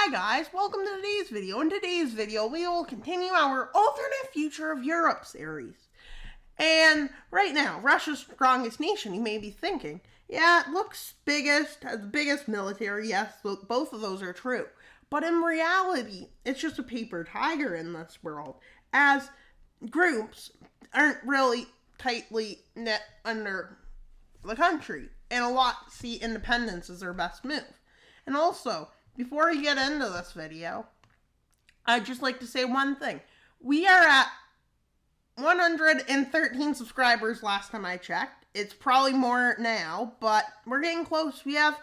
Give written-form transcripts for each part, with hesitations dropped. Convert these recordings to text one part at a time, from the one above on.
Hi guys, welcome to today's video. In today's video, we will continue our Alternate Future of Europe series. And right now, Russia's strongest nation, you may be thinking. Yeah, it looks biggest, has the biggest military, yes, both of those are true. But in reality, it's just a paper tiger in this world, as groups aren't really tightly knit under the country, and a lot see independence as their best move. And also, before we get into this video, I'd just like to say one thing. We are at 113 subscribers last time I checked. It's probably more now, but we're getting close. We have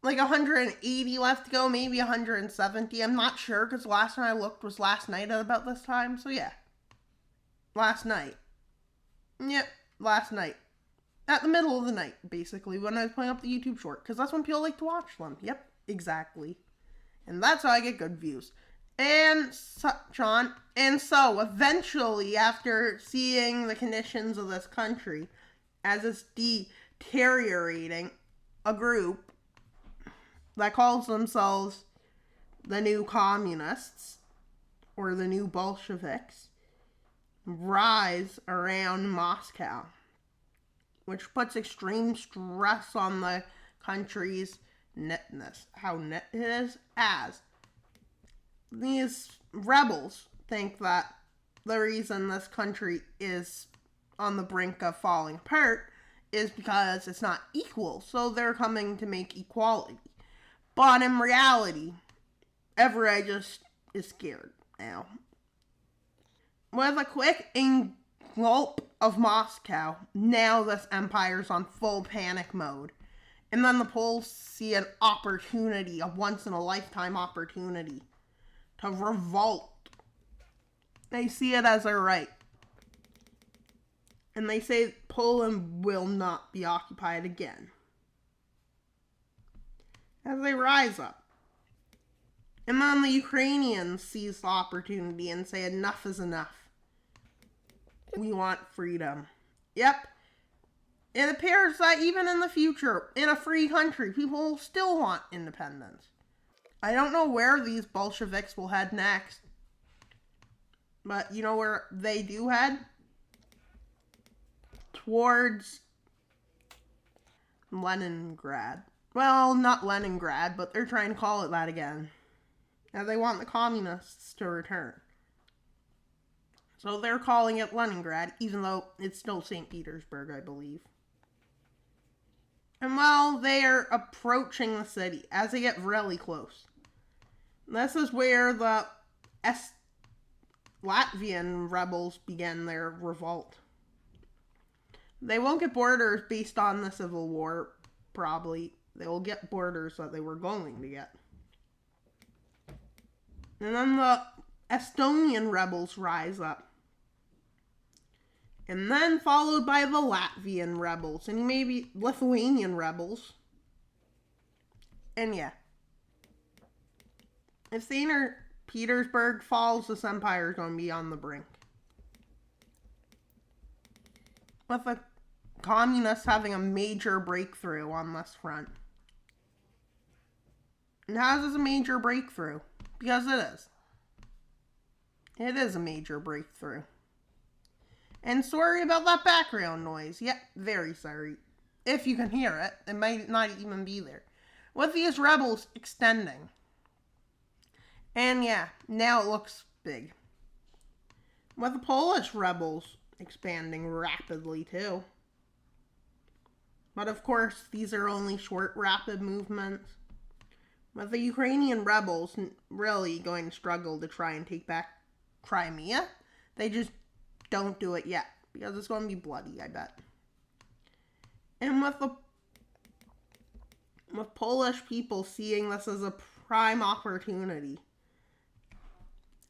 like 180 left to go, maybe 170. I'm not sure, because the last time I looked was last night at about this time. So yeah, last night. Yep, last night. At the middle of the night, basically, when I was putting up the YouTube short, because that's when people like to watch them. Yep, exactly. And that's how I get good views. And so eventually, after seeing the conditions of this country as it's deteriorating, a group that calls themselves the New Communists, or the New Bolsheviks, rise around Moscow, which puts extreme stress on the country's netness, how net it is, as these rebels think that the reason this country is on the brink of falling apart is because it's not equal, so they're coming to make equality. But in reality, everybody just is scared now. With a quick engulf of Moscow, now this empire's on full panic mode. And then the Poles see an opportunity, a once-in-a-lifetime opportunity, to revolt. They see it as their right. And they say Poland will not be occupied again. As they rise up. And then the Ukrainians seize the opportunity and say enough is enough. We want freedom. Yep. It appears that even in the future, in a free country, people will still want independence. I don't know where these Bolsheviks will head next. But you know where they do head? Towards Leningrad. Well, not Leningrad, but they're trying to call it that again. And they want the communists to return. So they're calling it Leningrad, even though it's still St. Petersburg, I believe. And while they are approaching the city, as they get really close, this is where the Latvian rebels begin their revolt. They won't get borders based on the Civil War, probably. They will get borders that they were going to get. And then the Estonian rebels rise up. And then followed by the Latvian rebels. And maybe Lithuanian rebels. And yeah. If St. Petersburg falls, this empire is going to be on the brink. With the communists having a major breakthrough on this front. And how is this a major breakthrough? Because it is. It is a major breakthrough. And sorry about that background noise. Yep, very sorry. If you can hear it, it might not even be there. With these rebels extending. And yeah, now it looks big. With the Polish rebels expanding rapidly too. But of course, these are only short, rapid movements. With the Ukrainian rebels really going to struggle to try and take back Crimea, they just don't do it yet, because it's going to be bloody, I bet. And with Polish people seeing this as a prime opportunity.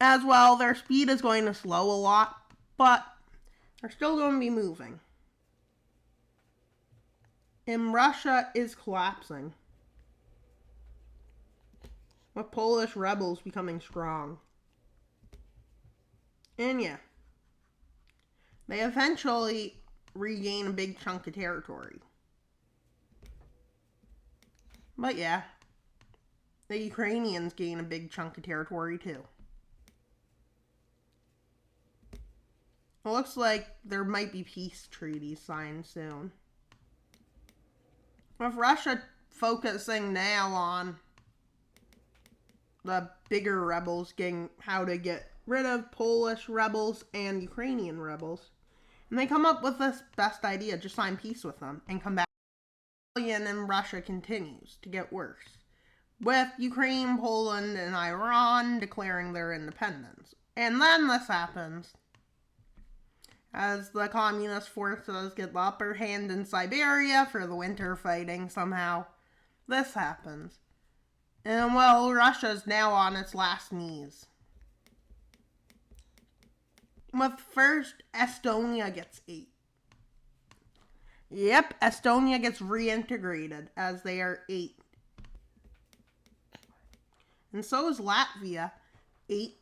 As well, their speed is going to slow a lot, but they're still going to be moving. And Russia is collapsing, with Polish rebels becoming strong. And yeah. They eventually regain a big chunk of territory. But yeah. the Ukrainians gain a big chunk of territory too. It looks like there might be peace treaties signed soon. With Russia focusing now on the bigger rebels, getting how to get rid of Polish rebels and Ukrainian rebels, and they come up with this best idea: just sign peace with them and come back. The rebellion in Russia continues to get worse, with Ukraine, Poland, and Iran declaring their independence. And then this happens. As the communist forces get the upper hand in Siberia for the winter fighting, somehow this happens. And well, Russia's now on its last knees. With first, Estonia gets 8. Yep, Estonia gets reintegrated as they are 8. And so is Latvia, 8.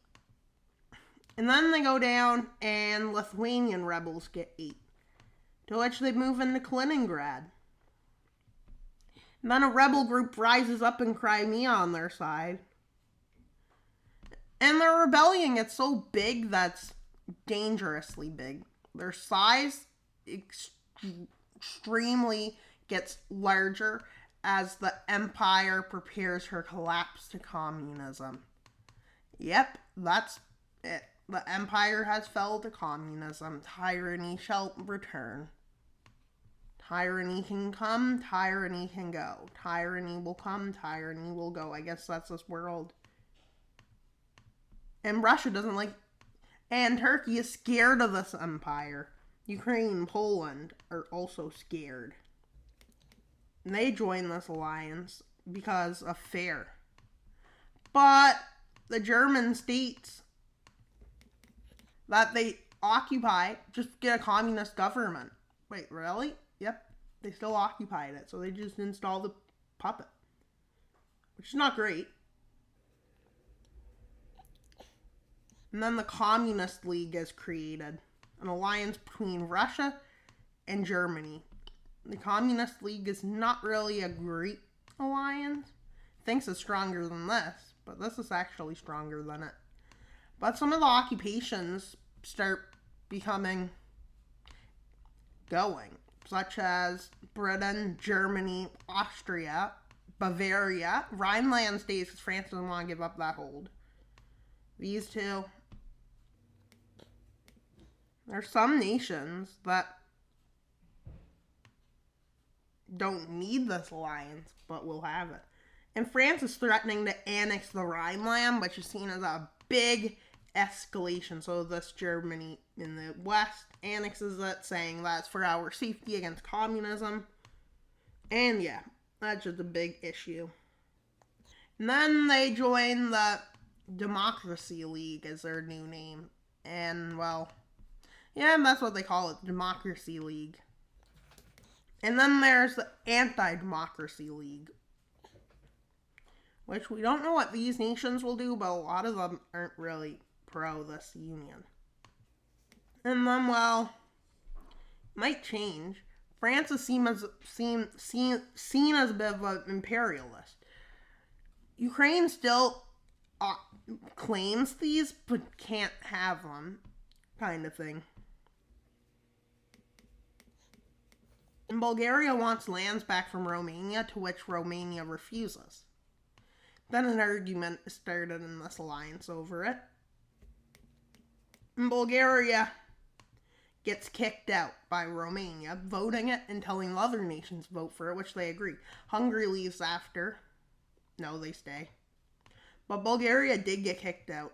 And then they go down and Lithuanian rebels get 8. To which they move into Kaliningrad. And then a rebel group rises up in Crimea on their side. And their rebellion gets so big that's dangerously big. Their size extremely gets larger as the empire prepares for collapse to communism. Yep, that's it. The empire has fell to communism. Tyranny shall return. Tyranny can come, tyranny can go. Tyranny will come, tyranny will go. I guess that's this world. And Russia doesn't like... And Turkey is scared of this empire. Ukraine, Poland are also scared. And they join this alliance because of fear. But the German states that they occupy just get a communist government. Wait, really? Yep, they still occupied it, so they just installed the puppet, which is not great. And then the Communist League is created, an alliance between Russia and Germany. The Communist League is not really a great alliance. Thinks it's stronger than this, but this is actually stronger than it. But some of the occupations start becoming going, such as Britain, Germany, Austria, Bavaria, Rhineland states because France doesn't want to give up that hold. These two. There's some nations that don't need this alliance, but will have it. And France is threatening to annex the Rhineland, which is seen as a big escalation. So this Germany in the West annexes it, saying that's for our safety against communism. And yeah, that's just a big issue. And then they join the Democracy League as their new name. And well, yeah, that's what they call it, the Democracy League. And then there's the Anti-Democracy League, which we don't know what these nations will do, but a lot of them aren't really pro this union. And then, well, might change. France is seen as a bit of an imperialist. Ukraine still claims these, but can't have them, kind of thing. And Bulgaria wants lands back from Romania, to which Romania refuses. Then an argument is started in this alliance over it. And Bulgaria gets kicked out by Romania, voting it and telling the other nations to vote for it, which they agree. Hungary leaves after. No, they stay. But Bulgaria did get kicked out,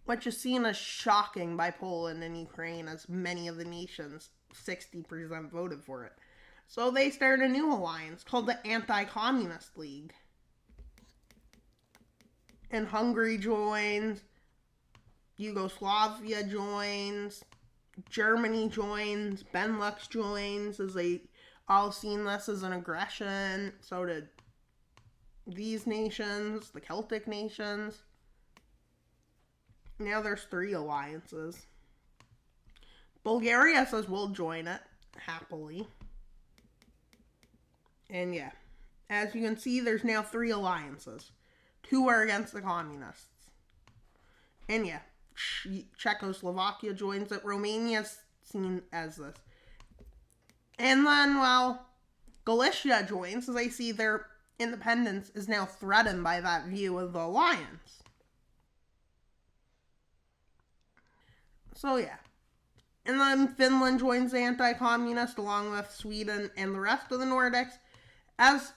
which is seen as shocking by Poland and Ukraine, as many of the nations, 60% voted for it. So they start a new alliance called the Anti-Communist League. And Hungary joins, Yugoslavia joins, Germany joins, Benelux joins, as they all seen this as an aggression. So did these nations, the Celtic nations. Now there's 3 alliances. Bulgaria says we'll join it, happily. And yeah, As you can see, there's now 3 alliances. 2 are against the communists. And yeah, Czechoslovakia joins it. Romania's seen as this. And then, well, Galicia joins, as they see their independence is now threatened by that view of the alliance. So yeah. And then Finland joins the anti-communist along with Sweden and the rest of the Nordics. As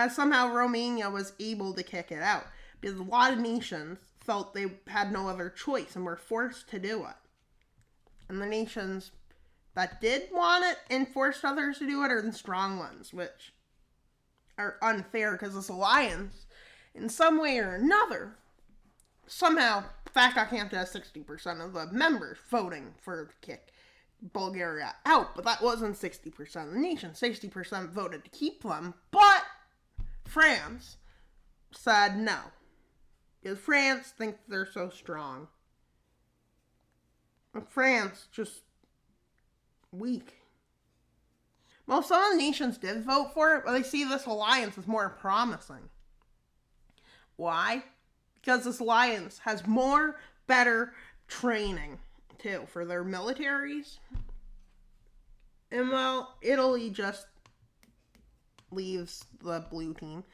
somehow Romania was able to kick it out. Because a lot of nations felt they had no other choice and were forced to do it. And the nations that did want it and forced others to do it are the strong ones, which are unfair because this alliance, in some way or another, somehow, the fact I can't has 60% of the members voting for the kick Bulgaria out, but that wasn't 60% of the nation. 60% voted to keep them, but France said no. Because France thinks they're so strong. And France just weak. Well, some of the nations did vote for it, but they see this alliance as more promising. Why? Because this alliance has more better training, too, for their militaries. And, well, Italy just leaves the blue team.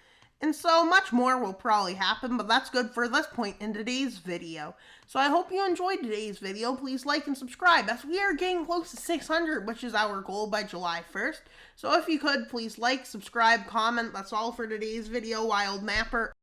And so much more will probably happen, but that's good for this point in today's video. So I hope you enjoyed today's video. Please like and subscribe, as we are getting close to 600, which is our goal by July 1st. So if you could, please like, subscribe, comment. That's all for today's video, Wild Mapper.